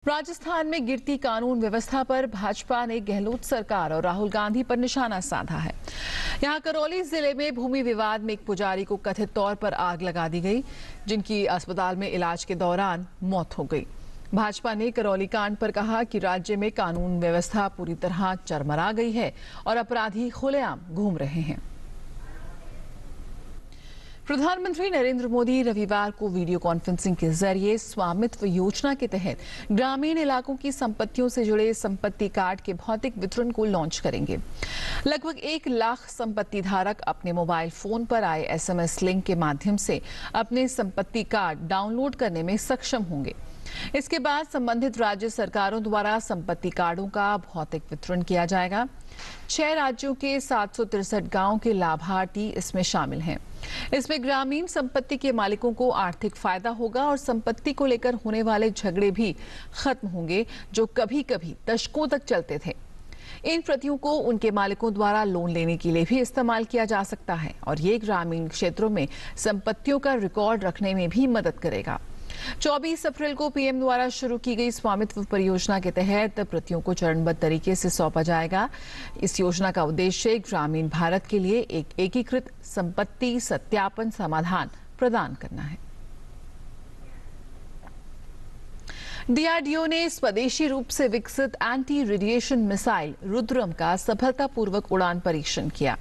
राजस्थान में गिरती कानून व्यवस्था पर भाजपा ने गहलोत सरकार और राहुल गांधी पर निशाना साधा है। यहां करौली जिले में भूमि विवाद में एक पुजारी को कथित तौर पर आग लगा दी गई, जिनकी अस्पताल में इलाज के दौरान मौत हो गई। भाजपा ने करौली कांड पर कहा कि राज्य में कानून व्यवस्था पूरी तरह चरमरा गई है और अपराधी खुलेआम घूम रहे हैं। प्रधानमंत्री नरेंद्र मोदी रविवार को वीडियो कॉन्फ्रेंसिंग के जरिए स्वामित्व योजना के तहत ग्रामीण इलाकों की संपत्तियों से जुड़े संपत्ति कार्ड के भौतिक वितरण को लॉन्च करेंगे। लगभग 1 लाख संपत्ति धारक अपने मोबाइल फोन पर आए SMS लिंक के माध्यम से अपने संपत्ति कार्ड डाउनलोड करने में सक्षम होंगे। इसके बाद संबंधित राज्य सरकारों द्वारा संपत्ति कार्डों का भौतिक वितरण किया जाएगा। 6 राज्यों के 763 गांवों के लाभार्थी इसमें शामिल हैं। इसमें ग्रामीण संपत्ति के मालिकों को आर्थिक फायदा होगा और संपत्ति को लेकर होने वाले झगड़े भी खत्म होंगे, जो कभी-कभी दशकों तक चलते थे। इन प्रतियों को उनके मालिकों द्वारा लोन लेने के लिए भी इस्तेमाल किया जा सकता है और ये ग्रामीण क्षेत्रों में संपत्तियों का रिकॉर्ड रखने में भी मदद करेगा। 24 अप्रैल को पीएम द्वारा शुरू की गई स्वामित्व परियोजना के तहत प्रतियों को चरणबद्ध तरीके से सौंपा जाएगा। इस योजना का उद्देश्य ग्रामीण भारत के लिए एक एकीकृत संपत्ति सत्यापन समाधान प्रदान करना है। डीआरडीओ ने स्वदेशी रूप से विकसित एंटी रेडिएशन मिसाइल रुद्रम का सफलतापूर्वक उड़ान परीक्षण किया।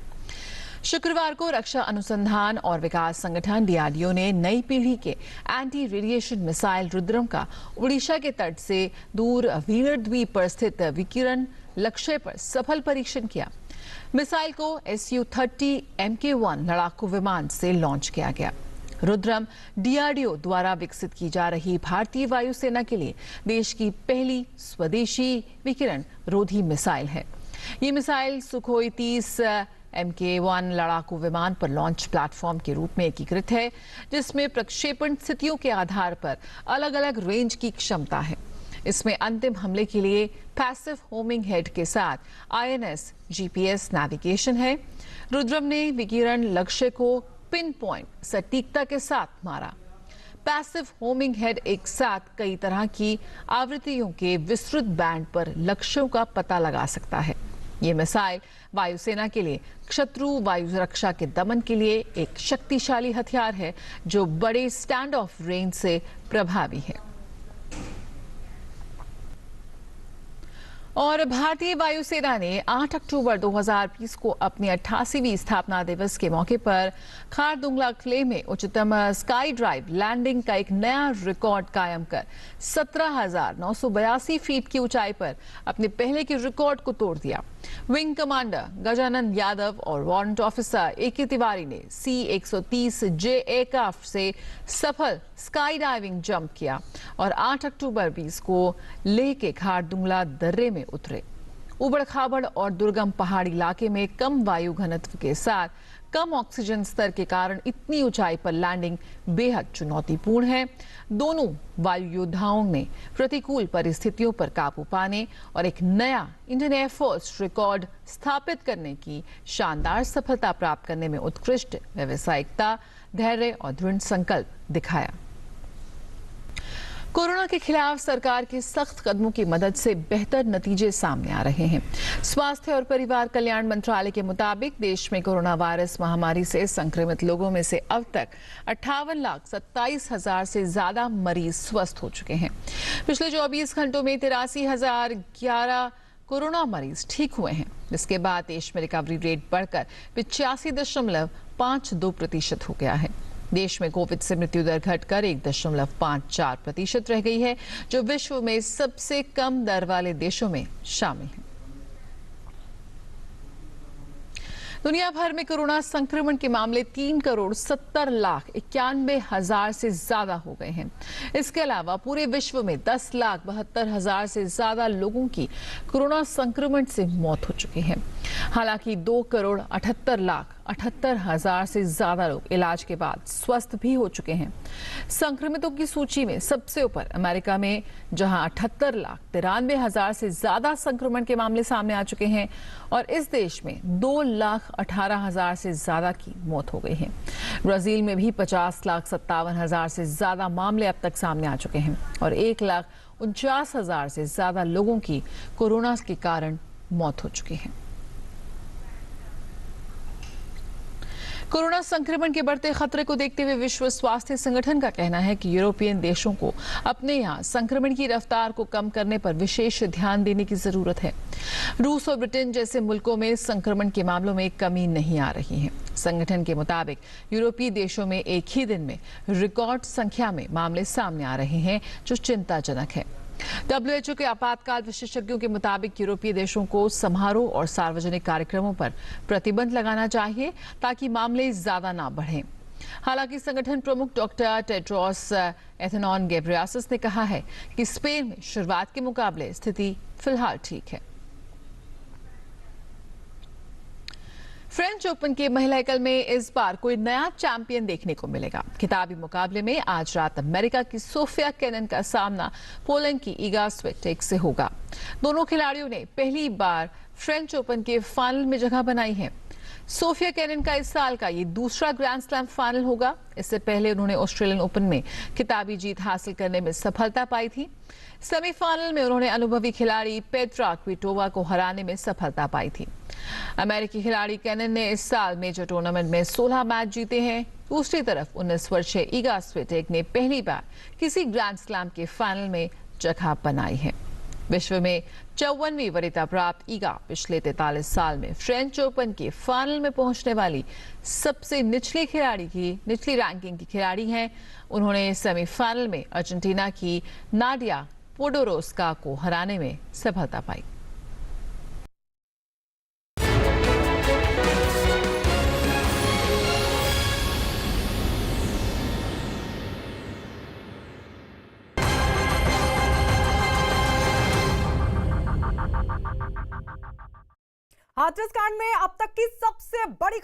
शुक्रवार को रक्षा अनुसंधान और विकास संगठन डीआरडीओ ने नई पीढ़ी के एंटी रेडिएशन मिसाइल रुद्रम का उड़ीसा के तट से दूर व्हीलर द्वीप पर स्थित विकिरण लक्ष्य पर सफल परीक्षण किया। मिसाइल को Su-30 Mk-1 लड़ाकू विमान से लॉन्च किया गया। रुद्रम डीआरडीओ द्वारा विकसित की जा रही भारतीय वायुसेना के लिए देश की पहली स्वदेशी विकिरण रोधी मिसाइल है। ये मिसाइल सुखोई 30 Mk-1 लड़ाकू विमान पर लॉन्च प्लेटफॉर्म के रूप में एकीकृत है, जिसमें प्रक्षेपण स्थितियों के आधार पर अलग-अलग रेंज की क्षमता है। इसमें अंतिम हमले के लिए पैसिव होमिंग हेड के साथ INS GPS नेविगेशन है। रुद्रम ने विकिरण लक्ष्य को पिन पॉइंट सटीकता के साथ मारा। पैसिव होमिंग हेड एक साथ कई तरह की आवृत्तियों के विस्तृत बैंड पर लक्ष्यों का पता लगा सकता है। ये मिसाइल वायुसेना के लिए शत्रु वायु रक्षा के दमन के लिए एक शक्तिशाली हथियार है, जो बड़े स्टैंड ऑफ रेंज से प्रभावी है। और भारतीय वायुसेना ने 8 अक्टूबर 2020 को अपनी 88वीं स्थापना दिवस के मौके पर खारदुंगला क्ले में उच्चतम स्काई ड्राइव लैंडिंग का एक नया रिकॉर्ड कायम कर 17,982 फीट की ऊंचाई पर अपने पहले के रिकॉर्ड को तोड़ दिया। विंग कमांडर गजानन यादव और वारंट ऑफिसर AK तिवारी ने C-130J एयरक्राफ्ट से सफल स्काई डाइविंग जंप किया और 8 अक्टूबर 20 को लेह के खारदुंगला दर्रे में उतरे। उबड़-खाबड़ और दुर्गम पहाड़ी इलाके में कम वायु घनत्व के साथ कम ऑक्सीजन स्तर के कारण इतनी ऊंचाई पर लैंडिंग बेहद चुनौतीपूर्ण है। दोनों वायु योद्धाओं ने प्रतिकूल परिस्थितियों पर काबू पाने और एक नया इंडियन एयरफोर्स रिकॉर्ड स्थापित करने की शानदार सफलता प्राप्त करने में उत्कृष्ट व्यावसायिकता, धैर्य और दृढ़ संकल्प दिखाया। कोरोना के खिलाफ सरकार के सख्त कदमों की मदद से बेहतर नतीजे सामने आ रहे हैं। स्वास्थ्य और परिवार कल्याण मंत्रालय के मुताबिक देश में कोरोना वायरस महामारी से संक्रमित लोगों में से अब तक 58,27,000 से ज्यादा मरीज स्वस्थ हो चुके हैं। पिछले 24 घंटों में 83,011 कोरोना मरीज ठीक हुए हैं, जिसके बाद देश में रिकवरी रेट बढ़कर 85.52% हो गया है। देश में कोविड से मृत्यु दर घटकर 1.54% रह गई है, जो विश्व में सबसे कम दर वाले देशों में शामिल है। दुनिया भर में कोरोना संक्रमण के मामले 3,70,91,000 से ज्यादा हो गए हैं। इसके अलावा पूरे विश्व में 10,72,000 से ज्यादा लोगों की कोरोना संक्रमण से मौत हो चुकी है। हालांकि 2,78,78,000 से ज्यादा लोग इलाज के बाद स्वस्थ भी हो चुके हैं। संक्रमितों की सूची में सबसे ऊपर अमेरिका में, जहां 78,93,000 से ज्यादा संक्रमण के मामले सामने आ चुके हैं और इस देश में 2,18,000 से ज्यादा की मौत हो गई है। ब्राजील में भी 50,57,000 से ज्यादा मामले अब तक सामने आ चुके हैं और 1,00,00 49,000 से ज्यादा लोगों की कोरोना के कारण मौत हो चुकी है। कोरोना संक्रमण के बढ़ते खतरे को देखते हुए विश्व स्वास्थ्य संगठन का कहना है कि यूरोपियन देशों को अपने यहाँ संक्रमण की रफ्तार को कम करने पर विशेष ध्यान देने की जरूरत है। रूस और ब्रिटेन जैसे मुल्कों में संक्रमण के मामलों में कमी नहीं आ रही है। संगठन के मुताबिक यूरोपीय देशों में एक ही दिन में रिकॉर्ड संख्या में मामले सामने आ रहे हैं, जो चिंताजनक है। WHO के आपातकाल विशेषज्ञों के मुताबिक यूरोपीय देशों को समारोह और सार्वजनिक कार्यक्रमों पर प्रतिबंध लगाना चाहिए ताकि मामले ज्यादा ना बढ़ें। हालांकि संगठन प्रमुख डॉक्टर टेड्रोस एथनॉन गेब्रेयेसस ने कहा है कि स्पेन में शुरुआत के मुकाबले स्थिति फिलहाल ठीक है। फ्रेंच ओपन के महिला एकल में इस बार कोई नया चैंपियन देखने को मिलेगा। खिताबी मुकाबले में आज रात अमेरिका की सोफिया केनिन का सामना पोलैंड की इगा स्विएटेक से होगा। दोनों खिलाड़ियों ने पहली बार फ्रेंच ओपन के फाइनल में जगह बनाई है। सोफिया केनिन का इस साल का ये दूसरा ग्रैंड स्लैम फाइनल होगा। इससे पहले उन्होंने ऑस्ट्रेलियन ओपन में खिताबी जीत हासिल करने में सफलता पाई थी। सेमीफाइनल में उन्होंने अनुभवी खिलाड़ी पेट्रा क्विटोवा को हराने में सफलता पाई थी। अमेरिकी खिलाड़ी केनिन ने इस साल मेजर टूर्नामेंट में 16 मैच जीते हैं। दूसरी तरफ 19 वर्षीय इगा स्विएटेक ने पहली बार किसी ग्रैंड स्लैम के फाइनल में जगह बनाई है। विश्व में 54वीं वरीयता प्राप्त इगा पिछले 43 साल में फ्रेंच ओपन के फाइनल में पहुंचने वाली सबसे निचली रैंकिंग की खिलाड़ी हैं। उन्होंने सेमीफाइनल में अर्जेंटीना की नाडिया पोडोरोस्का को हराने में सफलता पाई। हाथरस कांड में अब तक की सबसे बड़ी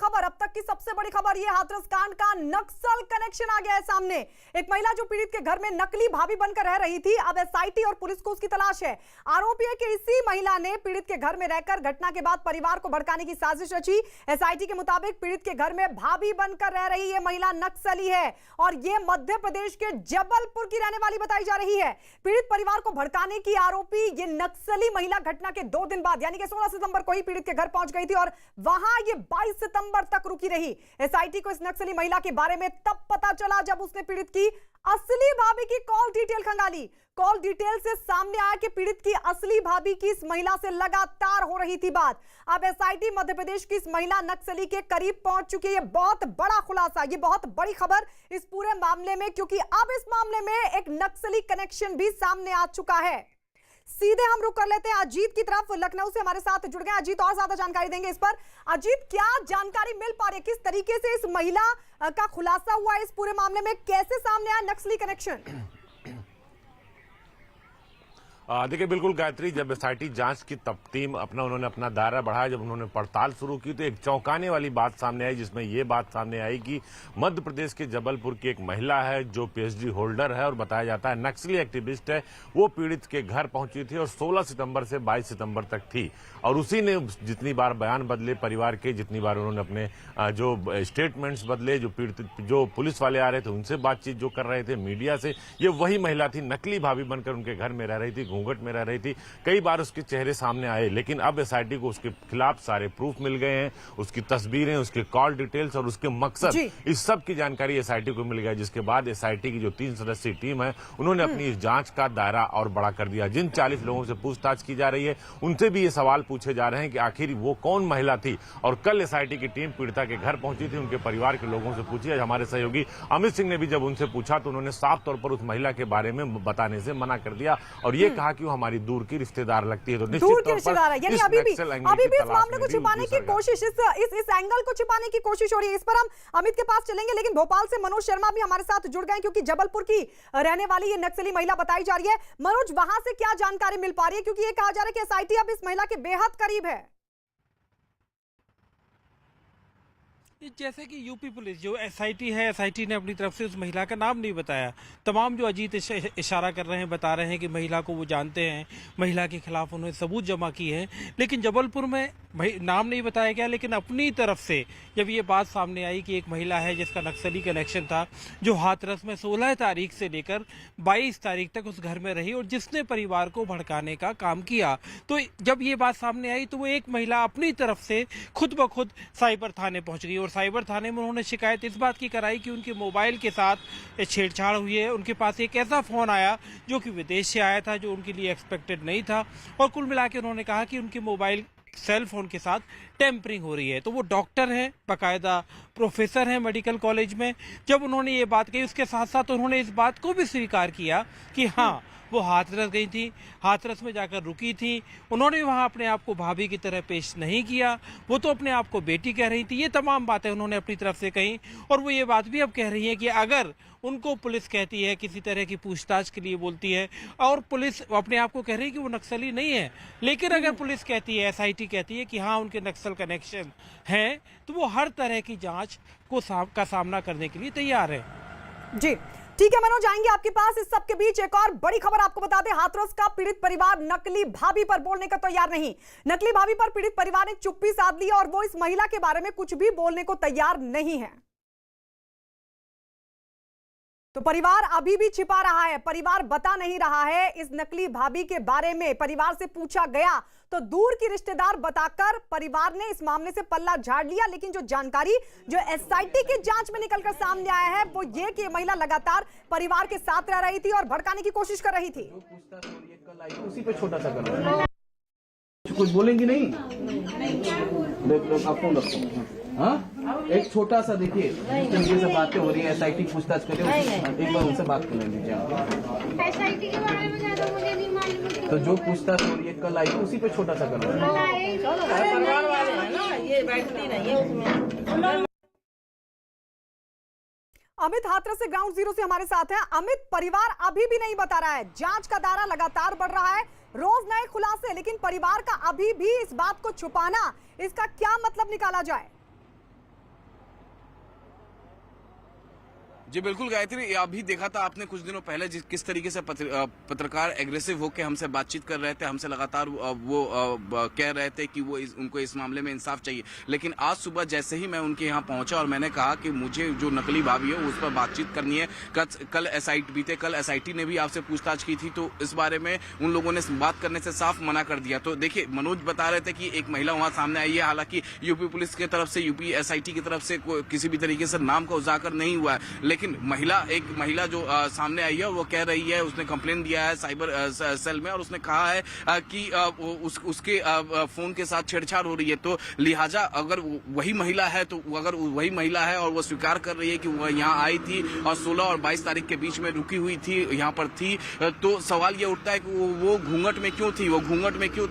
खबर ये हाथरस कांड का नक्सल कनेक्शन आ गया है सामने। एक महिला जो पीड़ित के घर में नकली भाभी बनकर रह रही थी, अब एसआईटी और पुलिस को उसकी तलाश है। आरोपी है कि इसी महिला ने पीड़ित के घर में रहकर घटना के बाद परिवार को भड़काने की साजिश रची। एसआईटी के मुताबिक पीड़ित के घर में भाभी बनकर रह रही ये महिला नक्सली है और ये मध्य प्रदेश के जबलपुर की रहने वाली बताई जा रही है। पीड़ित परिवार को भड़काने की आरोपी ये नक्सली महिला घटना के 2 दिन बाद यानी कि 16 सितंबर को ही पीड़ित के घर पहुंच गई थी और वहां ये 22 सितंबर तक रुकी रही। एसआईटी को इस नक्सली महिला के बारे में तब पता चला जब उसने पीड़ित की असली भाभी की कॉल डिटेल खंगाली। कॉल डिटेल से सामने आया कि पीड़ित की असली भाभी की इस महिला से लगातार हो रही थी बात। अब एसआईटी मध्य प्रदेश की इस महिला नक्सली के करीब पहुंच चुकी है। ये बहुत बड़ा खुलासा, ये बहुत बड़ी खबर इस पूरे मामले में, क्योंकि अब इस मामले में एक नक्सली कनेक्शन भी सामने आ चुका है। सीधे हम रुक कर लेते हैं अजीत की तरफ। लखनऊ से हमारे साथ जुड़ गए अजीत, और ज्यादा जानकारी देंगे इस पर। अजीत, क्या जानकारी मिल पा रही है, किस तरीके से इस महिला का खुलासा हुआ है इस पूरे मामले में, कैसे सामने आया नक्सली कनेक्शन? देखिए बिल्कुल गायत्री, जब एसआईटी जांच की टीम उन्होंने अपना दायरा बढ़ाया, जब उन्होंने पड़ताल शुरू की तो एक चौंकाने वाली बात सामने आई, जिसमें ये बात सामने आई कि मध्य प्रदेश के जबलपुर की एक महिला है जो पीएचडी होल्डर है और बताया जाता है नक्सली एक्टिविस्ट है। वो पीड़ित के घर पहुंची थी और 16 सितंबर से 22 सितंबर तक थी और उसी ने जितनी बार बयान बदले परिवार के, जितनी बार उन्होंने अपने जो स्टेटमेंट्स बदले, जो पीड़ित जो पुलिस वाले आ रहे थे उनसे बातचीत जो कर रहे थे मीडिया से, ये वही महिला थी। नकली भाभी बनकर उनके घर में रह रही थी, घूंघट में रह रही थी। कई बार उसके चेहरे सामने आए, लेकिन अब एसआईटी को उसके खिलाफ सारे प्रूफ मिल गए हैं, उसकी तस्वीरें, उसके कॉल डिटेल्स और उसके मकसद, इस सब की जानकारी एसआईटी को मिल गया। जिसके बाद एसआईटी की जो 3 सदस्यीय टीम है उन्होंने अपनी इस जांच का दायरा और बड़ा कर दिया। जिन 40 लोगों से पूछताछ की जा रही है उनसे भी ये सवाल पूछे जा रहे हैं कि आखिर वो कौन महिला थी। और कल एसआईटी की टीम पीड़िता के घर पहुंची थी, उनके परिवार के लोगों से पूछी। हमारे सहयोगी अमित सिंह ने भी जब उनसे पूछा तो उन्होंने साफ तौर पर उस महिला के बारे में बताने से मना कर दिया और ये कहा कि वो हमारी दूर की रिश्तेदार लगती है। तो निश्चित तौर पर यानी अभी भी इस मामले को छिपाने की कोशिश, इस एंगल को छिपाने की कोशिश हो रही है। इस पर हम अमित के पास चलेंगे, लेकिन भोपाल से मनोज शर्मा भी हमारे साथ जुड़ गए क्योंकि जबलपुर की रहने वाली ये नक्सली महिला बताई जा रही है। मनोज, वहां से क्या जानकारी मिल पा रही है, क्योंकि ये कहा जा रहा है कि एसआईटी अब इस महिला के बेहद करीब है? जैसे कि यूपी पुलिस जो एसआईटी है, एसआईटी ने अपनी तरफ से उस महिला का नाम नहीं बताया। तमाम जो अजीत इशारा कर रहे हैं, बता रहे हैं कि महिला को वो जानते हैं, महिला के खिलाफ उन्होंने सबूत जमा किए हैं, लेकिन जबलपुर में नाम नहीं बताया गया। लेकिन अपनी तरफ से जब ये बात सामने आई कि एक महिला है जिसका नक्सली कनेक्शन था, जो हाथरस में 16 तारीख से लेकर 22 तारीख तक उस घर में रही और जिसने परिवार को भड़काने का काम किया, तो जब ये बात सामने आई तो वो एक महिला अपनी तरफ से खुद ब खुद साइबर थाने पहुंच गई और साइबर थाने में उन्होंने शिकायत इस बात की कराई कि उनके मोबाइल के साथ छेड़छाड़ हुई है। उनके पास एक ऐसा फ़ोन आया जो कि विदेश से आया था, जो उनके लिए एक्सपेक्टेड नहीं था, और कुल मिला के उन्होंने कहा कि उनके मोबाइल सेल फोन के साथ टेम्परिंग हो रही है। तो वो डॉक्टर हैं, बाकायदा प्रोफेसर हैं मेडिकल कॉलेज में। जब उन्होंने ये बात कही, उसके साथ साथ उन्होंने इस बात को भी स्वीकार किया कि हाँ, वो हाथरस गई थी, हाथरस में जाकर रुकी थी, उन्होंने वहाँ अपने आप को भाभी की तरह पेश नहीं किया, वो तो अपने आप को बेटी कह रही थी। ये तमाम बातें उन्होंने अपनी तरफ से कही और वो ये बात भी अब कह रही है कि अगर उनको पुलिस कहती है, किसी तरह की पूछताछ के लिए बोलती है, और पुलिस अपने आप को कह रही है कि वो नक्सली नहीं है, लेकिन अगर पुलिस कहती है, एसआईटी कहती है कि हाँ उनके नक्सल कनेक्शन है, तो वो हर तरह की जांच का सामना करने के लिए तैयार है। जी ठीक है मनोज, जाएंगे आपके पास। इस सब के बीच एक और बड़ी खबर आपको बता दें, हाथरस का पीड़ित परिवार नकली भाभी पर बोलने का तैयार नहीं। नकली भाभी पर पीड़ित परिवार ने चुप्पी साध ली और वो इस महिला के बारे में कुछ भी बोलने को तैयार नहीं है। तो परिवार अभी भी छिपा रहा है, परिवार बता नहीं रहा है इस नकली भाभी के बारे में। परिवार से पूछा गया तो दूर की रिश्तेदार बताकर परिवार ने इस मामले से पल्ला झाड़ लिया, लेकिन जो जानकारी जो एसआईटी की जांच में निकलकर सामने आया है वो ये कि महिला लगातार परिवार के साथ रह रही थी और भड़काने की कोशिश कर रही थी। उसी पे छोटा सा करो, कुछ बोलेंगी नहीं, आप फोन रखो। हाँ, एक छोटा सा देखिए जिस तरीके से बातें हो रही है, एसआईटी पूछताछ करे, एक बार उनसे बात कर लेंगे। एसआईटी के बारे में ज्यादा मुझे नहीं मालूम। तो जो पूछताछ हो रही है कल आई, उसी पे छोटा सा करो। परिवार वाले हैं ना, ये बैठती नहीं है उसमें। अमित हाथरस से ग्राउंड जीरो से हमारे साथ है। अमित, परिवार अभी भी नहीं बता रहा है, जांच का दायरा लगातार बढ़ रहा है, रोज नए खुलासे, लेकिन परिवार का अभी भी इस बात को छुपाना, इसका क्या मतलब निकाला जाए? जी बिल्कुल गायत्री, अभी देखा था आपने कुछ दिनों पहले किस तरीके से पत्रकार एग्रेसिव होकर हमसे बातचीत कर रहे थे, हमसे लगातार वो कह रहे थे कि वो उनको इस मामले में इंसाफ चाहिए। लेकिन आज सुबह जैसे ही मैं उनके यहाँ पहुंचा और मैंने कहा कि मुझे जो नकली भाभी है उस पर बातचीत करनी है, कल एसआईटी ने भी आपसे पूछताछ की थी, तो इस बारे में उन लोगों ने बात करने से साफ मना कर दिया। तो देखिए, मनोज बता रहे थे कि एक महिला वहां सामने आई है, हालांकि यूपी पुलिस की तरफ से, यूपी एसआईटी की तरफ से किसी भी तरीके से नाम का उजागर नहीं हुआ है, लेकिन एक महिला जो सामने आई है वो कह रही है, उसने कंप्लेन दिया है साइबर सेल में और उसने कहा है कि उसके फोन के साथ छेड़छाड़ हो रही है। तो लिहाजा अगर वही महिला है और वो स्वीकार कर रही है कि वो यहाँ आई थी और 16 और 22 तारीख के बीच में रुकी हुई थी, यहाँ पर थी, तो सवाल ये उठता है कि वो घूंघट में क्यों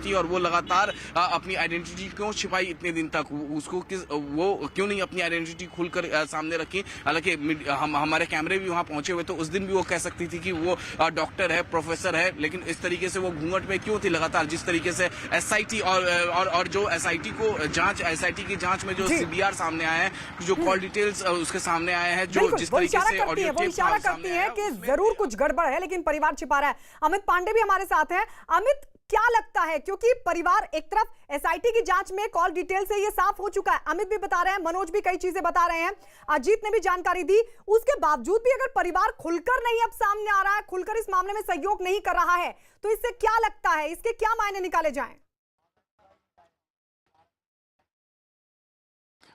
थी और वो लगातार अपनी आइडेंटिटी क्यों छिपाई इतने दिन तक, वो क्यों नहीं अपनी आइडेंटिटी खुलकर सामने रखी। हालांकि हमारे कैमरे भी वहां पहुंचे हुए, तो उस दिन भी वो कह सकती थी कि वो डॉक्टर है, प्रोफेसर है, लेकिन इस तरीके से वो घूंघट में क्यों थी लगातार। जिस तरीके से एसआईटी और जो एसआईटी की जांच में जो सीबीआर सामने आया है, जो कॉल डिटेल्स उसके सामने आए हैं, जो जिस तरीके से ऑडियो टेप इशारा करती है कि जरूर कुछ गड़बड़ है, लेकिन परिवार छिपा रहा है। अमित पांडे भी हमारे साथ हैं। अमित, क्या लगता है, क्योंकि परिवार एक तरफ एसआईटी की जांच में कॉल डिटेल से ये साफ हो चुका है, अमित भी बता रहे हैं, मनोज भी कई चीजें बता रहे हैं, अजीत ने भी जानकारी दी, उसके बावजूद भी अगर परिवार खुलकर नहीं अब सामने आ रहा है, खुलकर इस मामले में सहयोग नहीं कर रहा है, तो इससे क्या लगता है, इसके क्या मायने निकाले जाएं?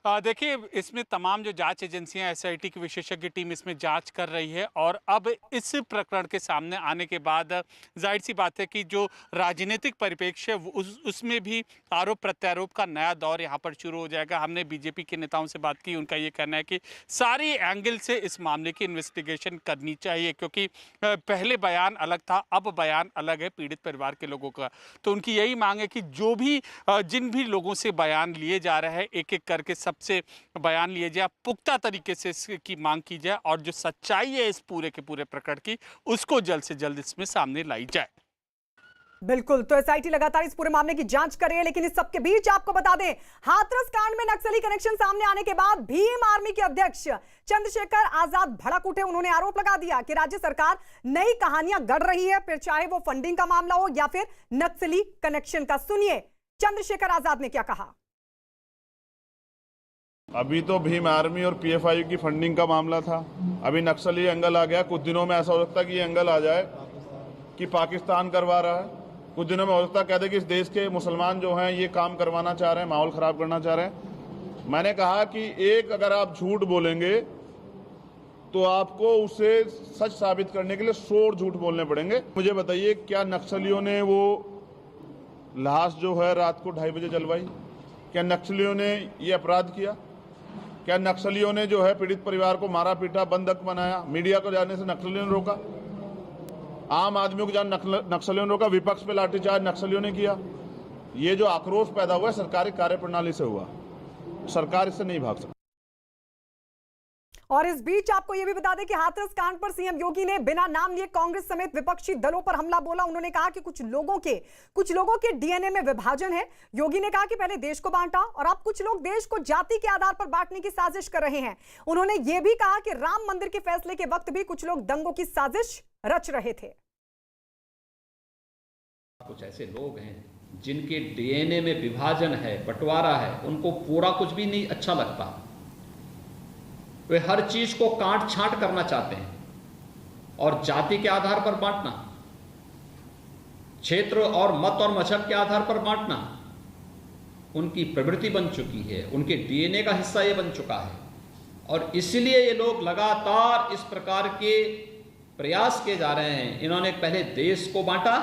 देखिए, इसमें तमाम जो जांच एजेंसियां, एसआईटी की विशेषज्ञ टीम इसमें जांच कर रही है और अब इस प्रकरण के सामने आने के बाद जाहिर सी बात है कि जो राजनीतिक परिप्रेक्ष्य है उसमें भी आरोप प्रत्यारोप का नया दौर यहाँ पर शुरू हो जाएगा। हमने बीजेपी के नेताओं से बात की, उनका ये कहना है कि सारी एंगल से इस मामले की इन्वेस्टिगेशन करनी चाहिए, क्योंकि पहले बयान अलग था, अब बयान अलग है पीड़ित परिवार के लोगों का। तो उनकी यही मांग है कि जिन भी लोगों से बयान लिए जा रहे हैं, एक एक करके से बयान लिए जाए, पुख्ता तरीके से इसकी मांग की जाए और जो सच्चाई है इस पूरे के पूरे प्रकरण की, उसको जल्द से जल्द इसमें सामने लाई जाए। बिल्कुल, तो एसआईटी लगातार इस पूरे मामले की जांच कर रही है, लेकिन इस सबके बीच आपको बता दें, हाथरस कांड में नक्सली कनेक्शन सामने आने के बाद भीम आर्मी के अध्यक्ष चंद्रशेखर आजाद भड़क उठे। उन्होंने आरोप लगा दिया कि राज्य सरकार नई कहानियां गढ़ रही है, फिर चाहे वो फंडिंग का मामला हो या फिर नक्सली कनेक्शन का। सुनिए चंद्रशेखर आजाद ने क्या कहा। अभी तो भीम आर्मी और पीएफआई की फंडिंग का मामला था, अभी नक्सली एंगल आ गया। कुछ दिनों में ऐसा हो सकता है कि ये एंगल आ जाए कि पाकिस्तान करवा रहा है, कुछ दिनों में हो सकता है कह दे कि इस देश के मुसलमान जो हैं ये काम करवाना चाह रहे हैं, माहौल खराब करना चाह रहे हैं। मैंने कहा कि एक अगर आप झूठ बोलेंगे तो आपको उसे सच साबित करने के लिए 100 झूठ बोलने पड़ेंगे। मुझे बताइए, क्या नक्सलियों ने वो लाश जो है रात को 2:30 बजे जलवाई? क्या नक्सलियों ने ये अपराध किया? क्या नक्सलियों ने जो है पीड़ित परिवार को मारा पीटा, बंधक बनाया? मीडिया को जाने से नक्सलियों ने रोका, आम आदमियों को जाने नक्सलियों ने रोका, विपक्ष पे लाठीचार्ज नक्सलियों ने किया। ये जो आक्रोश पैदा हुआ है सरकारी कार्यप्रणाली से हुआ, सरकार इससे नहीं भाग सकती। और इस बीच आपको यह भी बता दें कि हाथरस कांड पर सीएम योगी ने बिना नाम लिए कांग्रेस समेत विपक्षी दलों पर हमला बोला। उन्होंने कहा कि कुछ लोगों के डीएनए में विभाजन है। योगी ने कहा कि पहले देश को बांटा और अब कुछ लोग देश को जाति के आधार पर बांटने की साजिश कर रहे हैं। उन्होंने यह भी कहा कि राम मंदिर के फैसले के वक्त भी कुछ लोग दंगों की साजिश रच रहे थे। कुछ ऐसे लोग हैं जिनके डीएनए में विभाजन है, बंटवारा है, उनको पूरा कुछ भी नहीं अच्छा लगता। वे हर चीज को काट छांट करना चाहते हैं और जाति के आधार पर बांटना, क्षेत्र और मत और मजहब के आधार पर बांटना उनकी प्रवृत्ति बन चुकी है, उनके डीएनए का हिस्सा ये बन चुका है। और इसलिए ये लोग लगातार इस प्रकार के प्रयास किए जा रहे हैं। इन्होंने पहले देश को बांटा,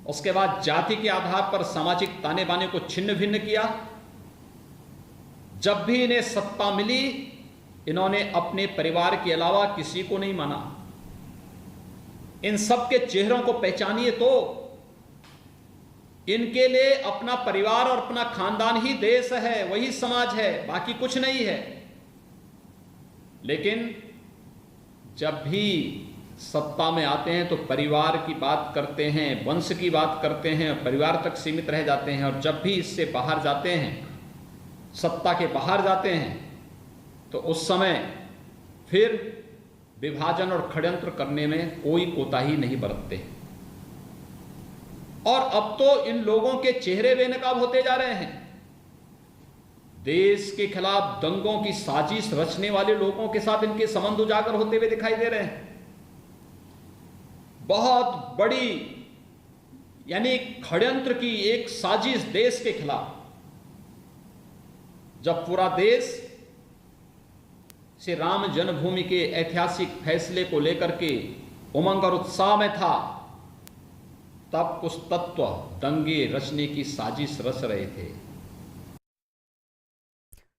उसके बाद जाति के आधार पर सामाजिक ताने बाने को छिन्न भिन्न किया। जब भी इन्हें सत्ता मिली, इन्होंने अपने परिवार के अलावा किसी को नहीं माना। इन सबके चेहरों को पहचानिए तो इनके लिए अपना परिवार और अपना खानदान ही देश है, वही समाज है, बाकी कुछ नहीं है। लेकिन जब भी सत्ता में आते हैं तो परिवार की बात करते हैं, वंश की बात करते हैं, परिवार तक सीमित रह जाते हैं। और जब भी इससे बाहर जाते हैं, सत्ता के बाहर जाते हैं, तो उस समय फिर विभाजन और षड्यंत्र करने में कोई कोताही नहीं बरतते। और अब तो इन लोगों के चेहरे बेनकाब होते जा रहे हैं। देश के खिलाफ दंगों की साजिश रचने वाले लोगों के साथ इनके संबंध उजागर होते हुए दिखाई दे रहे हैं। बहुत बड़ी यानी षड्यंत्र की एक साजिश देश के खिलाफ। जब पूरा देश श्री राम जन्मभूमि के ऐतिहासिक फैसले को लेकर के उमंग और उत्साह में था, तब कुछ तत्व दंगे रचने की साजिश रच रहे थे।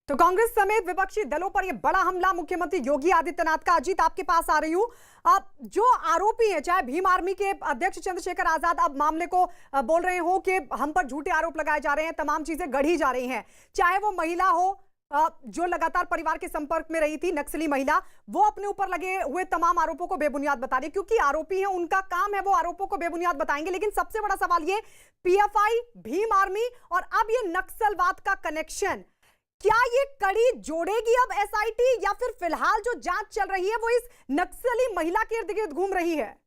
तो कांग्रेस समेत विपक्षी दलों पर यह बड़ा हमला मुख्यमंत्री योगी आदित्यनाथ का। अजीत, आपके पास आ रही हूं। अब जो आरोपी हैं, चाहे भीम आर्मी के अध्यक्ष चंद्रशेखर आजाद अब मामले को बोल रहे हो कि हम पर झूठे आरोप लगाए जा रहे हैं, तमाम चीजें गढ़ी जा रही हैं, चाहे वो महिला हो जो लगातार परिवार के संपर्क में रही थी, नक्सली महिला, वो अपने ऊपर लगे हुए तमाम आरोपों को बेबुनियाद बता रही, क्योंकि आरोपी हैं, उनका काम है वो आरोपों को बेबुनियाद बताएंगे। लेकिन सबसे बड़ा सवाल ये, पीएफआई, भीम आर्मी और अब ये नक्सलवाद का कनेक्शन, क्या ये कड़ी जोड़ेगी अब एसआईटी, या फिर फिलहाल जो जांच चल रही है वो इस नक्सली महिला के इर्द गिर्द घूम रही है?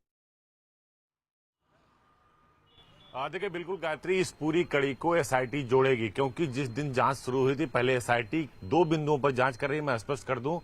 देखिए, बिल्कुल गायत्री, इस पूरी कड़ी को एसआईटी जोड़ेगी, क्योंकि जिस दिन जांच शुरू हुई थी, पहले एसआईटी 2 बिंदुओं पर जांच कर रही है। मैं स्पष्ट कर दूं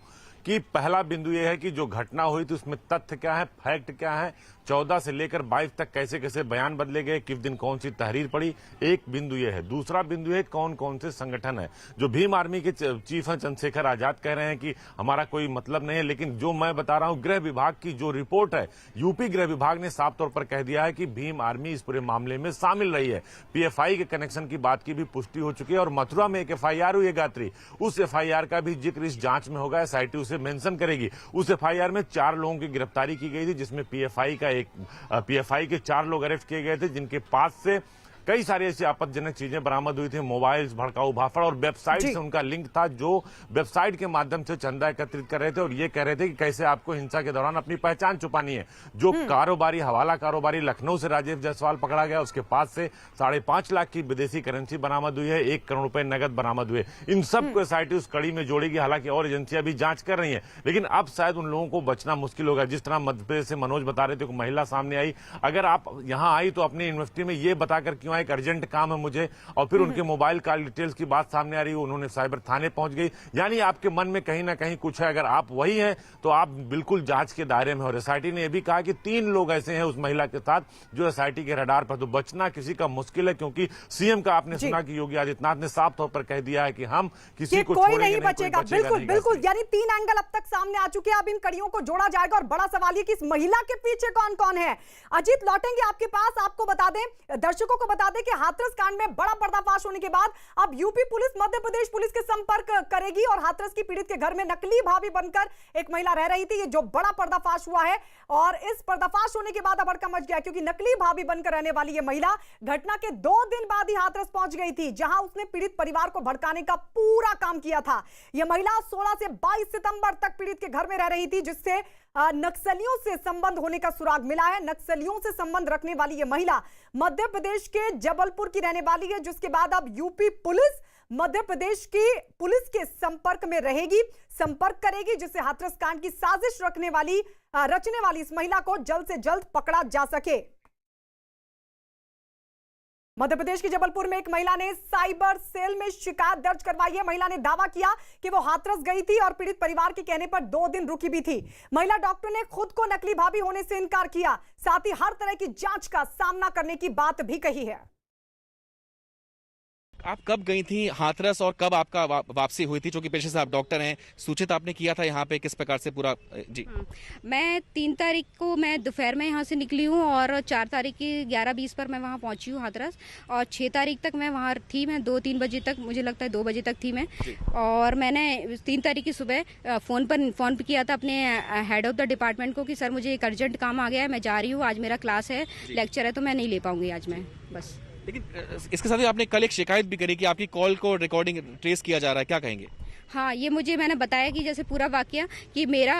कि पहला बिंदु यह है कि जो घटना हुई थी उसमें तथ्य क्या है, फैक्ट क्या है, 14 से लेकर 22 तक कैसे कैसे बयान बदले गए, किस दिन कौन सी तहरीर पड़ी, एक बिंदु यह है। दूसरा बिंदु है कौन कौन से संगठन है। जो भीम आर्मी के चीफ हैं चंद्रशेखर आजाद कह रहे हैं कि हमारा कोई मतलब नहीं है, लेकिन जो मैं बता रहा हूं, गृह विभाग की जो रिपोर्ट है, यूपी गृह विभाग ने साफ तौर पर कह दिया है कि भीम आर्मी इस पूरे मामले में शामिल रही है। पीएफआई के कनेक्शन की बात की भी पुष्टि हो चुकी है और मथुरा में एक एफआईआर हुई है गायत्री, उस एफआईआर का भी जिक्र इस जांच में होगा, एसआईटी उसे मेंशन करेगी। उस एफआईआर में 4 लोगों की गिरफ्तारी की गई थी, जिसमें पीएफआई के 4 लोग अरेस्ट किए गए थे, जिनके पास से कई सारी ऐसी आपत्तिजनक चीजें बरामद हुई थी, मोबाइल्स, भड़काऊ भाफड़ और वेबसाइट से उनका लिंक था, जो वेबसाइट के माध्यम से चंदा एकत्रित कर रहे थे और ये कह रहे थे कि कैसे आपको हिंसा के दौरान अपनी पहचान छुपानी है। जो कारोबारी, हवाला कारोबारी लखनऊ से राजीव जायसवाल पकड़ा गया, उसके पास से 5.5 लाख की विदेशी करेंसी बरामद हुई है, 1 करोड़ रुपए नगद बरामद हुए। इन सबको एसआईटी उस कड़ी में जोड़ेगी। हालांकि और एजेंसियां भी जांच कर रही हैं, लेकिन अब शायद उन लोगों को बचना मुश्किल होगा। जिस तरह मध्य प्रदेश से मनोज बता रहे थे, महिला सामने आई, अगर आप यहां आई तो अपनी यूनिवर्सिटी में ये बताकर क्यों आए, एक अर्जेंट काम है मुझे, और फिर उनके मोबाइल कॉल डिटेल्स की बात सामने आ रही है, उन्होंने साइबर थाने पहुंच गई। यानी आपके मन में कहीं ना कहीं कुछ है। अगर आप वही हैं तो आप बिल्कुल जांच के दायरे में हो। एसआईटी ने यह भी कहा कि 3 लोग ऐसे हैं उस महिला के साथ जो एसआईटी के रडार पर, तो बचना किसी का मुश्किल है, क्योंकि सीएम का आपने सुना कि योगी आदित्यनाथ ने साफ तौर पर कह दिया है कि हम किसी को कोई नहीं बचेगा। बिल्कुल बिल्कुल, यानी 3 एंगल अब तक सामने आ चुके हैं, अब इन कड़ियों को जोड़ा जाएगा और बड़ा सवाल ये कि इस महिला के पीछे कौन कौन है। अजीत, लौटेंगे आपके पास। आपको बता दें, दर्शकों को बता दें कि हाथरस कांड में बड़ा पर्दाफाश होने के बाद अब UP police Madhya Pradesh police के संपर्क करेगी और हाथरस की पीड़ित के घर में नकली भाभी बनकर एक महिला रह रही थी, ये जो बड़ा पर्दाफाश हुआ है। और इस पर्दाफाश होने के बाद अब हड़कंप मच गया, क्योंकि नकली भाभी बनकर रहने वाली ये महिला घटना के 2 दिन बाद ही हाथरस पहुंच गई थी, जहां उसने पीड़ित परिवार को भड़काने का पूरा काम किया था। यह महिला 16 से 22 सितंबर तक पीड़ित के घर में रह रही थी, जिससे नक्सलियों से संबंध होने का सुराग मिला है। नक्सलियों से संबंध रखने वाली यह महिला मध्य प्रदेश के जबलपुर की रहने वाली है, जिसके बाद अब यूपी पुलिस मध्य प्रदेश की पुलिस के संपर्क में रहेगी, संपर्क करेगी, जिससे हाथरस कांड की साजिश रचने वाली इस महिला को जल्द से जल्द पकड़ा जा सके। मध्य प्रदेश के जबलपुर में एक महिला ने साइबर सेल में शिकायत दर्ज करवाई है। महिला ने दावा किया कि वो हाथरस गई थी और पीड़ित परिवार के कहने पर 2 दिन रुकी भी थी। महिला डॉक्टर ने खुद को नकली भाभी होने से इनकार किया, साथ ही हर तरह की जांच का सामना करने की बात भी कही है। आप कब गई थी हाथरस और कब आपका वापसी हुई थी? जो कि पेशे से आप डॉक्टर हैं, सूचित आपने किया था यहाँ पे किस प्रकार से पूरा? जी मैं 3 तारीख को मैं दोपहर में यहाँ से निकली हूँ और 4 तारीख की 11:20 पर मैं वहाँ पहुँची हूँ हाथरस, और 6 तारीख तक मैं वहाँ थी। मैं 2-3 बजे तक, मुझे लगता है 2 बजे तक थी मैं। और मैंने 3 तारीख की सुबह फ़ोन पर किया था अपने हेड ऑफ द डिपार्टमेंट को कि सर मुझे एक अर्जेंट काम आ गया है, मैं जा रही हूँ, आज मेरा क्लास है, लेक्चर है, तो मैं नहीं ले पाऊँगी आज मैं, बस। लेकिन इसके साथ ही आपने कल एक शिकायत भी करी कि आपकी कॉल को रिकॉर्डिंग ट्रेस किया जा रहा है, क्या कहेंगे? हाँ, ये मैंने बताया कि जैसे पूरा वाकया कि मेरा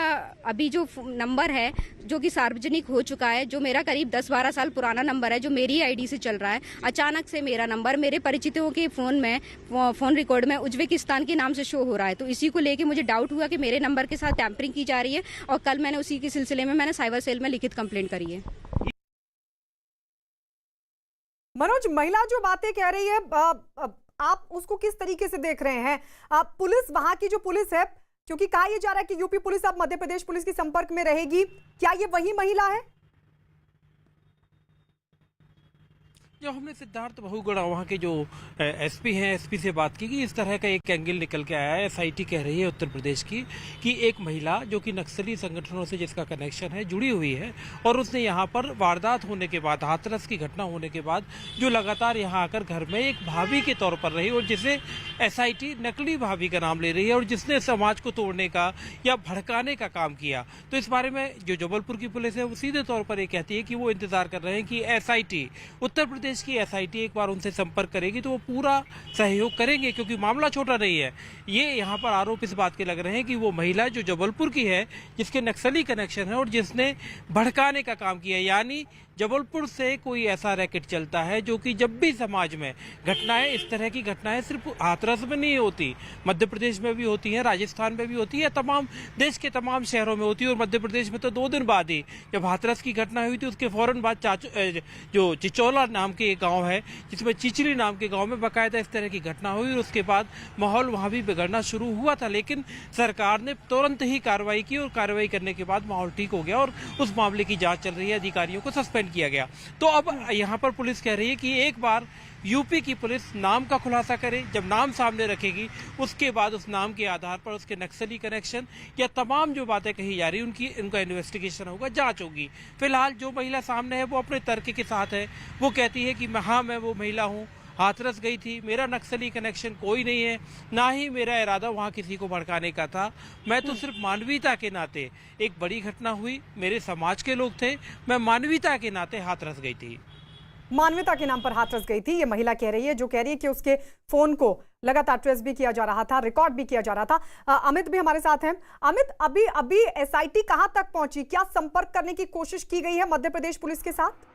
अभी जो नंबर है जो कि सार्वजनिक हो चुका है, जो मेरा करीब 10-12 साल पुराना नंबर है, जो मेरी आईडी से चल रहा है, अचानक से मेरा नंबर मेरे परिचितों के फ़ोन रिकॉर्ड में उज्बेकिस्तान के नाम से शो हो रहा है। तो इसी को लेके मुझे डाउट हुआ कि मेरे नंबर के साथ टैंपरिंग की जा रही है, और कल मैंने उसी के सिलसिले में मैंने साइबर सेल में लिखित कंप्लेंट करी है। मनोज, महिला जो बातें कह रही है, आप उसको किस तरीके से देख रहे हैं? पुलिस, वहां की जो पुलिस है, क्योंकि कहा यह जा रहा है कि यूपी पुलिस अब मध्य प्रदेश पुलिस के संपर्क में रहेगी, क्या ये वही महिला है? जो हमने सिद्धार्थ बहुगुणा वहाँ के जो एसपी हैं, एसपी से बात की कि इस तरह का एक एंगल निकल के आया है। एसआईटी कह रही है उत्तर प्रदेश की कि एक महिला जो कि नक्सली संगठनों से जिसका कनेक्शन है, जुड़ी हुई है, और उसने यहाँ पर वारदात होने के बाद, हाथरस की घटना होने के बाद, जो लगातार यहाँ आकर घर में एक भाभी के तौर पर रही, और जिसे एसआईटी नकली भाभी का नाम ले रही है, और जिसने समाज को तोड़ने का या भड़काने का काम किया। तो इस बारे में जो जबलपुर की पुलिस है वो सीधे तौर पर ये कहती है कि वो इंतजार कर रहे हैं कि एसआईटी, उत्तर प्रदेश की एसआईटी एक बार उनसे संपर्क करेगी तो वो पूरा सहयोग करेंगे, क्योंकि मामला छोटा नहीं है। ये यहाँ पर आरोप इस बात के लग रहे हैं कि वो महिला जो जबलपुर की है, जिसके नक्सली कनेक्शन है और जिसने भड़काने का काम किया, यानी जबलपुर से कोई ऐसा रैकेट चलता है जो कि जब भी समाज में घटनाएं, इस तरह की घटनाएं सिर्फ हाथरस में नहीं होती, मध्य प्रदेश में भी होती हैं, राजस्थान में भी होती है, तमाम देश के तमाम शहरों में होती है। और मध्य प्रदेश में तो 2 दिन बाद ही जब हाथरस की घटना हुई थी, उसके फौरन बाद जो चिचौला नाम के एक गाँव है, जिसमें चिचली नाम के गाँव में बाकायदा इस तरह की घटना हुई, और उसके बाद माहौल वहाँ भी बिगड़ना शुरू हुआ था। लेकिन सरकार ने तुरंत ही कार्रवाई की, और कार्रवाई करने के बाद माहौल ठीक हो गया और उस मामले की जाँच चल रही है, अधिकारियों को सस्पेंड किया गया। तो अब यहाँ पर पुलिस कह रही है कि एक बार यूपी की पुलिस नाम का खुलासा करे, जब नाम सामने रखेगी उसके बाद उस नाम के आधार पर उसके नक्सली कनेक्शन या तमाम जो बातें कही जा रही उनका इन्वेस्टिगेशन होगा, जांच होगी। फिलहाल जो महिला सामने है वो अपने तर्क के साथ है, वो कहती है कि हाँ, मैं वो महिला हूँ, हाथरस गई थी, मेरा नक्सली कनेक्शन कोई नहीं है, ना ही मेरा इरादा वहाँ किसी को भड़काने का था, मैं तो सिर्फ मानवीयता के नाते, एक बड़ी घटना हुई, मेरे समाज के लोग थे, मैं मानवीयता के नाते हाथरस गई थी। मानवता के नाम पर हाथरस गई थी, ये महिला कह रही है, जो कह रही है कि उसके फोन को लगातार ट्रेस भी किया जा रहा था, रिकॉर्ड भी किया जा रहा था। अमित भी हमारे साथ हैं। अमित, अभी एसआईटी कहां तक पहुंची? क्या संपर्क करने की कोशिश की गई है मध्य प्रदेश पुलिस के साथ?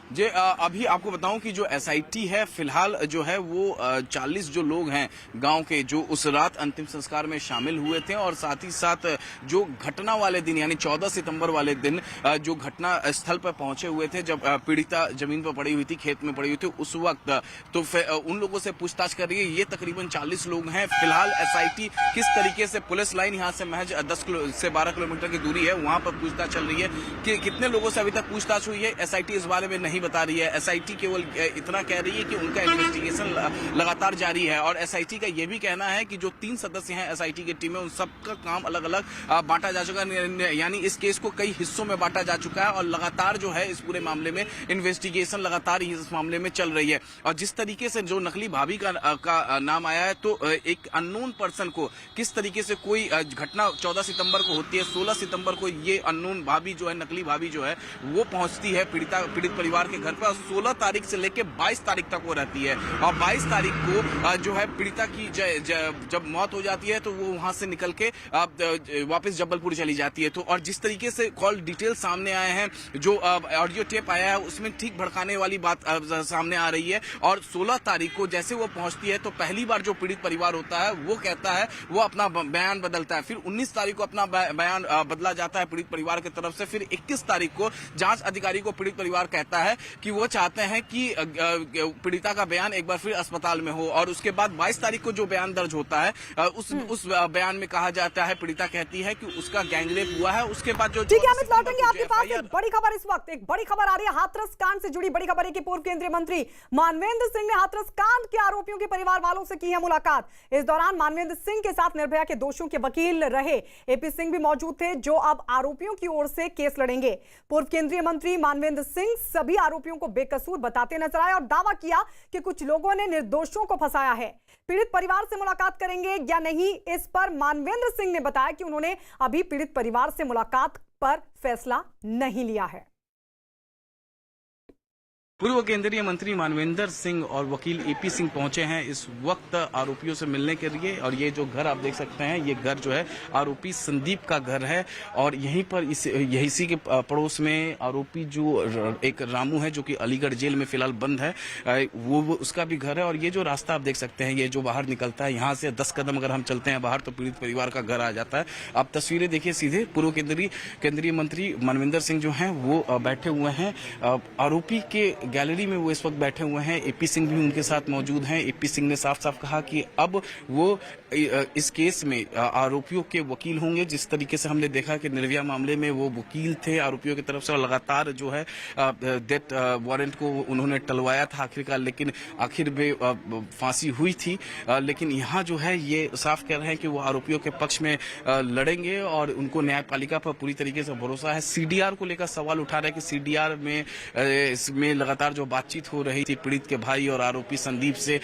जी अभी आपको बताऊं कि जो एसआईटी है फिलहाल जो है वो 40 जो लोग हैं गांव के जो उस रात अंतिम संस्कार में शामिल हुए थे और साथ ही साथ जो घटना वाले दिन यानी 14 सितंबर वाले दिन जो घटना स्थल पर पहुंचे हुए थे, जब पीड़िता जमीन पर पड़ी हुई थी, खेत में पड़ी हुई थी, उस वक्त तो उन लोगों से पूछताछ कर रही है। ये तकरीबन 40 लोग हैं। फिलहाल एसआईटी किस तरीके से पुलिस लाइन यहाँ से महज 10 से 12 किलोमीटर की दूरी है, वहां पर पूछताछ चल रही है कि कितने लोगों से अभी तक पूछताछ हुई है, एसआईटी इस बारे में नहीं बता रही है। एसआईटी केवल इतना कह रही है कि उनका इन्वेस्टिगेशन लगातार जारी है और एसआईटी का यह भी कहना है कि जो 3 सदस्य हैं एसआईटी की टीम में, उन सबका काम अलग अलग बांटा जा चुका है, यानी इस केस को कई हिस्सों में बांटा जा चुका है और लगातार जो है इस पूरे मामले में इन्वेस्टिगेशन लगातार इस मामले में चल रही है। और जिस तरीके से जो नकली भाभी का नाम आया है, तो एक अननोन पर्सन को किस तरीके से कोई घटना 14 सितंबर को होती है, 16 सितंबर को ये अननोन भाभी जो है, नकली भाभी जो है, वो पहुंचती है पीड़ित परिवार के घर पर। 16 तारीख से लेकर 22 तारीख तक वो रहती है और 22 तारीख को जो है पीड़िता की जब मौत हो जाती है तो वो वहां से निकल के वापस जबलपुर चली जाती है। तो और जिस तरीके से कॉल डिटेल सामने आए हैं, जो ऑडियो टेप आया है, उसमें ठीक भड़काने वाली बात सामने आ रही है। और 16 तारीख को जैसे वो पहुंचती है तो पहली बार जो पीड़ित परिवार होता है वो कहता है, वो अपना बयान बदलता है। फिर 19 तारीख को अपना बयान बदला जाता है पीड़ित परिवार की तरफ से। फिर 21 तारीख को जांच अधिकारी को पीड़ित परिवार कहता है कि वो चाहते हैं कि पीड़िता का बयान एक बार फिर अस्पताल में हो। और उसके बाद 22 तारीख को जो बयान दर्ज होता है, उस बयान में कहा जाता है, पीड़िता कहती है कि उसका गैंगरेप हुआ है। उसके बाद जो ठीक है अमित, लौटेंगे आपके पास। एक बड़ी खबर इस वक्त, एक बड़ी खबर आ रही है हाथरस कांड से जुड़ी। बड़ी खबर है कि पूर्व केंद्रीय मंत्री मानवेंद्र सिंह ने हाथरस कांड के आरोपियों के परिवार वालों से की है मुलाकात। इस दौरान मानवेंद्र सिंह के साथ निर्भया के दोषियों के वकील रहे एपी सिंह भी मौजूद थे, जो अब आरोपियों की ओर से केस लड़ेंगे। पूर्व केंद्रीय मंत्री मानवेंद्र सिंह सभी आरोपियों को बेकसूर बताते नजर आए और दावा किया कि कुछ लोगों ने निर्दोषों को फंसाया है। पीड़ित परिवार से मुलाकात करेंगे या नहीं, इस पर मानवेंद्र सिंह ने बताया कि उन्होंने अभी पीड़ित परिवार से मुलाकात पर फैसला नहीं लिया है। पूर्व केंद्रीय मंत्री मानवेंद्र सिंह और वकील एपी सिंह पहुंचे हैं इस वक्त आरोपियों से मिलने के लिए। और ये जो घर आप देख सकते हैं, ये घर जो है आरोपी संदीप का घर है और यहीं पर इसी के पड़ोस में आरोपी जो एक रामू है, जो कि अलीगढ़ जेल में फिलहाल बंद है, वो उसका भी घर है। और ये जो रास्ता आप देख सकते हैं, ये जो बाहर निकलता है, यहाँ से 10 कदम अगर हम चलते हैं बाहर तो पीड़ित परिवार का घर आ जाता है। आप तस्वीरें देखिए सीधे। पूर्व केंद्रीय मंत्री मानवेंद्र सिंह जो हैं वो बैठे हुए हैं आरोपी के गैलरी में, वो इस वक्त बैठे हुए हैं। एपी सिंह भी उनके साथ मौजूद हैं। एपी सिंह ने साफ साफ कहा कि अब वो इस केस में आरोपियों के वकील होंगे। जिस तरीके से हमने देखा कि निर्भया मामले में वो वकील थे आरोपियों की तरफ से और लगातार जो है डेथ वारंट को उन्होंने टलवाया था आखिरकार, लेकिन आखिर में फांसी हुई थी। लेकिन यहाँ जो है ये साफ कह रहे हैं कि वो आरोपियों के पक्ष में लड़ेंगे और उनको न्यायपालिका पर पूरी तरीके से भरोसा है। सीडीआर को लेकर सवाल उठा रहे हैं कि सीडीआर में इसमें लगातार जो बातचीत हो रही थी पीड़ित के भाई और आरोपी संदीप से,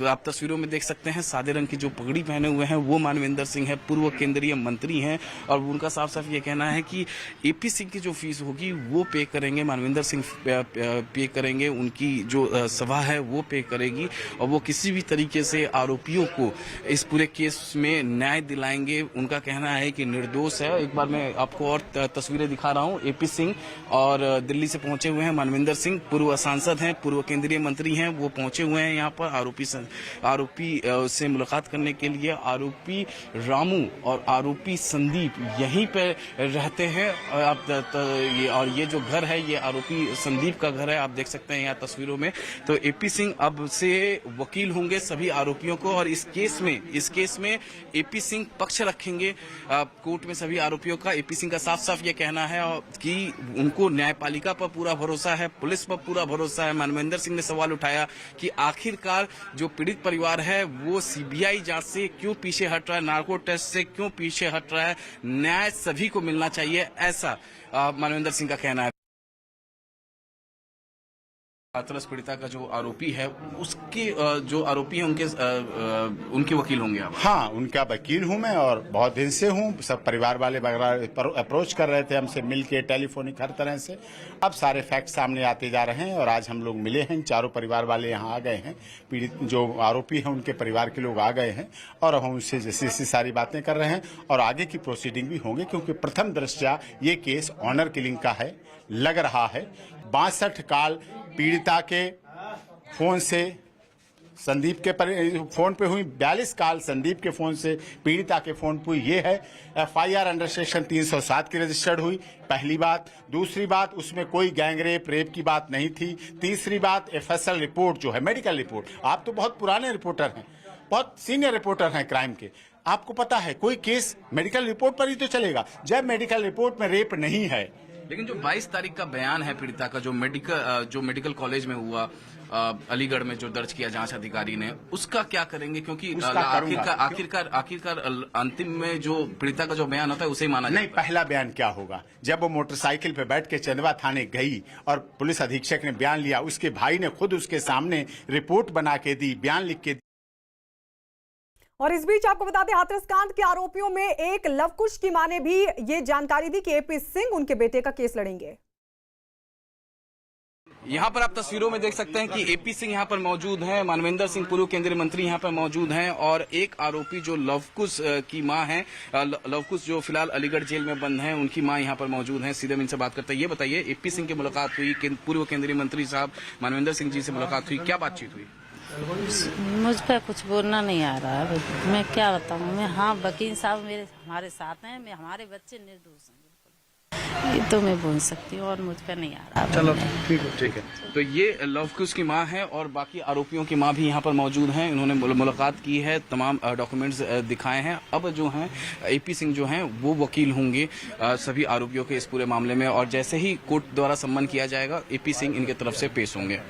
आप तस्वीरों में देख सकते हैं सादे रंग की जो पगड़ी पहने हुए हैं वो मानवेंद्र सिंह है, पूर्व केंद्रीय मंत्री हैं। और उनका साफ साफ ये कहना है कि एपी सिंह की जो फीस होगी वो पे करेंगे, मानवेंद्र सिंह पे करेंगे, उनकी जो सभा है वो पे करेगी और वो किसी भी तरीके से आरोपियों को इस पूरे केस में न्याय दिलाएंगे। उनका कहना है कि निर्दोष है। एक बार मैं आपको और तस्वीरें दिखा रहा हूँ। एपी सिंह और दिल्ली से पहुंचे हुए हैं मानवेंद्र सिंह, पूर्व सांसद हैं, पूर्व केंद्रीय मंत्री हैं, वो पहुंचे हुए हैं यहाँ पर आरोपी से मुलाकात करने के लिए। आरोपी रामू और आरोपी संदीप यहीं पे रहते हैं। और ये जो घर है ये आरोपी संदीप का घर है, आप देख सकते हैं यहाँ तस्वीरों में। तो एपी सिंह अब से वकील होंगे सभी आरोपियों को और इस केस में एपी सिंह पक्ष रखेंगे कोर्ट में सभी आरोपियों का। एपी सिंह का साफ साफ ये कहना है कि उनको न्यायपालिका पर पूरा भरोसा है, पुलिस पर पूरा भरोसा है। मानवेंद्र सिंह ने सवाल उठाया कि आखिरकार जो पीड़ित परिवार है वो सीबीआई जांच से क्यों पीछे हट रहा है, नार्को टेस्ट से क्यों पीछे हट रहा है, न्याय सभी को मिलना चाहिए, ऐसा मानवेंद्र सिंह का कहना है। हाथरस पीड़िता का जो आरोपी है उसके जो आरोपी है उनके वकील होंगे आप? हाँ, उनका वकील हूँ मैं और बहुत दिन से हूँ। सब परिवार वाले वगैरह अप्रोच कर रहे थे हमसे, मिल के टेलीफोनिक हर तरह से। अब सारे फैक्ट सामने आते जा रहे हैं और आज हम लोग मिले हैं। चारों परिवार वाले यहाँ आ गए हैं, पीड़ित जो आरोपी हैं उनके परिवार के लोग आ गए हैं और हम उनसे जैसी सारी बातें कर रहे हैं और आगे की प्रोसीडिंग भी होंगे, क्योंकि प्रथम दृष्टया ये केस ऑनर किलिंग का है लग रहा है। 62 कॉल पीड़िता के फोन से संदीप के फोन पे हुई, 42 कॉल संदीप के फोन से पीड़िता के फोन पे हुई। ये है एफआईआर अंडर सेक्शन 307 की रजिस्टर्ड हुई, पहली बात। दूसरी बात, उसमें कोई गैंगरेप रेप की बात नहीं थी। तीसरी बात, एफएसएल रिपोर्ट जो है मेडिकल रिपोर्ट, आप तो बहुत पुराने रिपोर्टर हैं, बहुत सीनियर रिपोर्टर हैं क्राइम के, आपको पता है कोई केस मेडिकल रिपोर्ट पर ही तो चलेगा। जब मेडिकल रिपोर्ट में रेप नहीं है। लेकिन जो 22 तारीख का बयान है पीड़िता का, जो मेडिकल कॉलेज में हुआ अलीगढ़ में, जो दर्ज किया जांच अधिकारी ने, उसका क्या करेंगे? क्योंकि आखिरकार अंतिम में जो पीड़िता का जो बयान होता है उसे माना नहीं। पहला बयान क्या होगा? जब वो मोटरसाइकिल पे बैठ के चंदवा थाने गई और पुलिस अधीक्षक ने बयान लिया, उसके भाई ने खुद उसके सामने रिपोर्ट बना के दी, बयान लिख के दी। और इस बीच आपको बता दें, हाथरस कांड के आरोपियों में एक लवकुश की मां ने भी ये जानकारी दी कि एपी सिंह उनके बेटे का केस लड़ेंगे। यहाँ पर आप तस्वीरों में देख सकते हैं कि एपी सिंह यहाँ पर मौजूद हैं, मानवेंद्र सिंह पूर्व केंद्रीय मंत्री यहाँ पर मौजूद हैं और एक आरोपी जो लवकुश की मां है, लवकुश जो फिलहाल अलीगढ़ जेल में बंद हैं, उनकी मां यहाँ पर मौजूद हैं। सीधे इनसे बात करते हैं। ये बताइए, एपी सिंह की मुलाकात हुई, पूर्व केंद्रीय मंत्री साहब मानवेंद्र सिंह जी से मुलाकात हुई, क्या बातचीत हुई? मुझ पर कुछ बोलना नहीं आ रहा है, मैं क्या बताऊं। मैं हाँ, वकील साहब हमारे साथ हैं, हमारे बच्चे निर्दोष हैं, ये तो मैं बोल सकती हूँ और मुझ पर नहीं आ रहा। चलो ठीक है। तो ये लवकुश की मां है और बाकी आरोपियों की मां भी यहाँ पर मौजूद हैं। इन्होंने मुलाकात की है, तमाम डॉक्यूमेंट्स दिखाए हैं। अब जो हैं एपी सिंह जो हैं वो वकील होंगे सभी आरोपियों के इस पूरे मामले में, और जैसे ही कोर्ट द्वारा सम्मन किया जाएगा एपी सिंह इनके तरफ से पेश होंगे।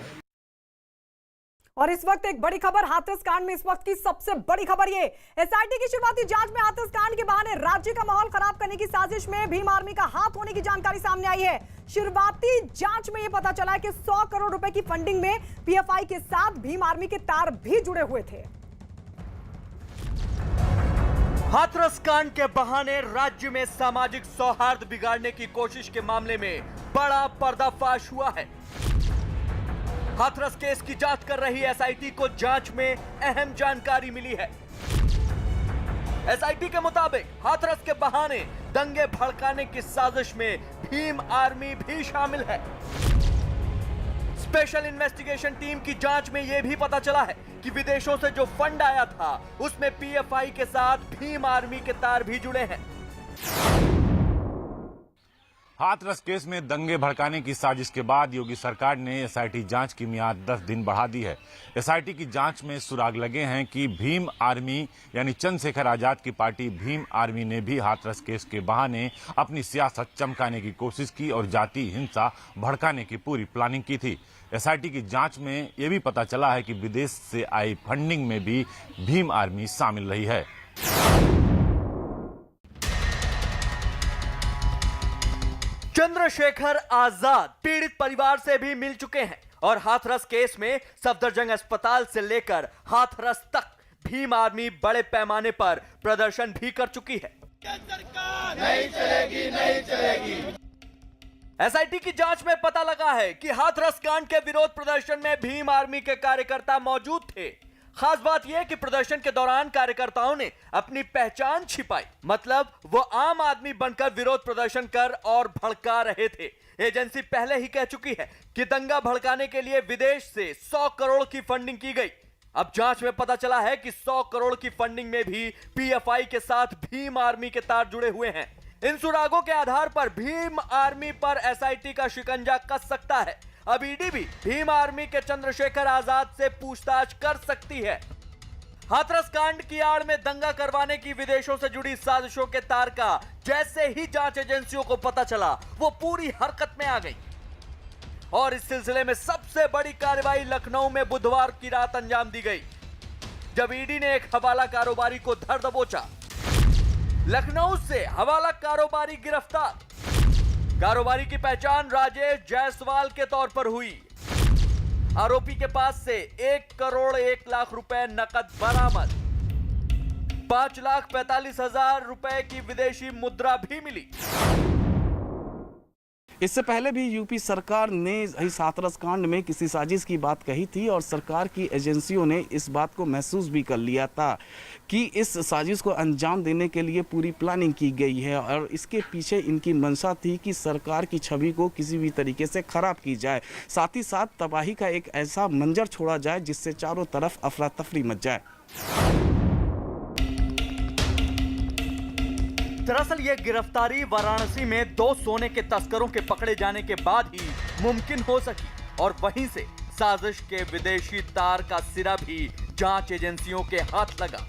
और इस वक्त एक बड़ी खबर हाथरस कांड में, इस वक्त की सबसे बड़ी खबर ये, एसआईटी की शुरुआती जांच में हाथरस कांड के बहाने राज्य का माहौल खराब करने की साजिश में भीम आर्मी का हाथ होने की जानकारी सामने आई है। शुरुआती जांच में यह पता चला है कि 100 करोड़ रुपए की फंडिंग में पीएफआई के साथ भीम आर्मी के तार भी जुड़े हुए थे। हाथरस कांड के बहाने राज्य में सामाजिक सौहार्द बिगाड़ने की कोशिश के मामले में बड़ा पर्दाफाश हुआ है। हाथरस केस की जांच कर रही एसआईटी को जांच में अहम जानकारी मिली है। एसआईटी के मुताबिक हाथरस के बहाने दंगे भड़काने की साजिश में भीम आर्मी भी शामिल है। स्पेशल इन्वेस्टिगेशन टीम की जांच में यह भी पता चला है कि विदेशों से जो फंड आया था उसमें पीएफआई के साथ भीम आर्मी के तार भी जुड़े हैं। हाथरस केस में दंगे भड़काने की साजिश के बाद योगी सरकार ने एसआईटी जांच की मियाद 10 दिन बढ़ा दी है। एसआईटी की जांच में सुराग लगे हैं कि भीम आर्मी यानी चंद्रशेखर आजाद की पार्टी भीम आर्मी ने भी हाथरस केस के बहाने अपनी सियासत चमकाने की कोशिश की और जाति हिंसा भड़काने की पूरी प्लानिंग की थी। एसआईटी की जांच में यह भी पता चला है कि विदेश से आई फंडिंग में भी भीम आर्मी शामिल रही है। चंद्रशेखर आजाद पीड़ित परिवार से भी मिल चुके हैं और हाथरस केस में सफदरजंग अस्पताल से लेकर हाथरस तक भीम आर्मी बड़े पैमाने पर प्रदर्शन भी कर चुकी है। नहीं चलेगी, नहीं चलेगी। एसआईटी की जांच में पता लगा है कि हाथरस कांड के विरोध प्रदर्शन में भीम आर्मी के कार्यकर्ता मौजूद थे। खास बात यह कि प्रदर्शन के दौरान कार्यकर्ताओं ने अपनी पहचान छिपाई, मतलब वो आम आदमी बनकर विरोध प्रदर्शन कर और भड़का रहे थे। एजेंसी पहले ही कह चुकी है कि दंगा भड़काने के लिए विदेश से 100 करोड़ की फंडिंग की गई। अब जांच में पता चला है कि 100 करोड़ की फंडिंग में भी पीएफआई के साथ भीम आर्मी के तार जुड़े हुए हैं। इन सुरागों के आधार पर भीम आर्मी पर एसआईटी का शिकंजा कस सकता है। अब ईडी भी भीम आर्मी के चंद्रशेखर आजाद से पूछताछ कर सकती है। हाथरस कांड की आड़ में दंगा करवाने की विदेशों से जुड़ी साजिशों के तार का जैसे ही जांच एजेंसियों को पता चला, वो पूरी हरकत में आ गई। और इस सिलसिले में सबसे बड़ी कार्रवाई लखनऊ में बुधवार की रात अंजाम दी गई, जब ईडी ने एक हवाला कारोबारी को धर दबोचा। लखनऊ से हवाला कारोबारी गिरफ्तार। कारोबारी की पहचान राजेश जायसवाल के तौर पर हुई। आरोपी के पास से 1 करोड़ 1 लाख रुपए नकद बरामद, 5,45,000 रुपए की विदेशी मुद्रा भी मिली। इससे पहले भी यूपी सरकार ने इस हाथरस कांड में किसी साजिश की बात कही थी और सरकार की एजेंसियों ने इस बात को महसूस भी कर लिया था कि इस साजिश को अंजाम देने के लिए पूरी प्लानिंग की गई है और इसके पीछे इनकी मंशा थी कि सरकार की छवि को किसी भी तरीके से खराब की जाए, साथ ही साथ तबाही का एक ऐसा मंजर छोड़ा जाए जिससे चारों तरफ अफरा तफरी मच जाए। दरअसल ये गिरफ्तारी वाराणसी में 2 सोने के तस्करों के पकड़े जाने के बाद ही मुमकिन हो सकी और वहीं से साजिश के विदेशी तार का सिरा भी जांच एजेंसियों के हाथ लगा।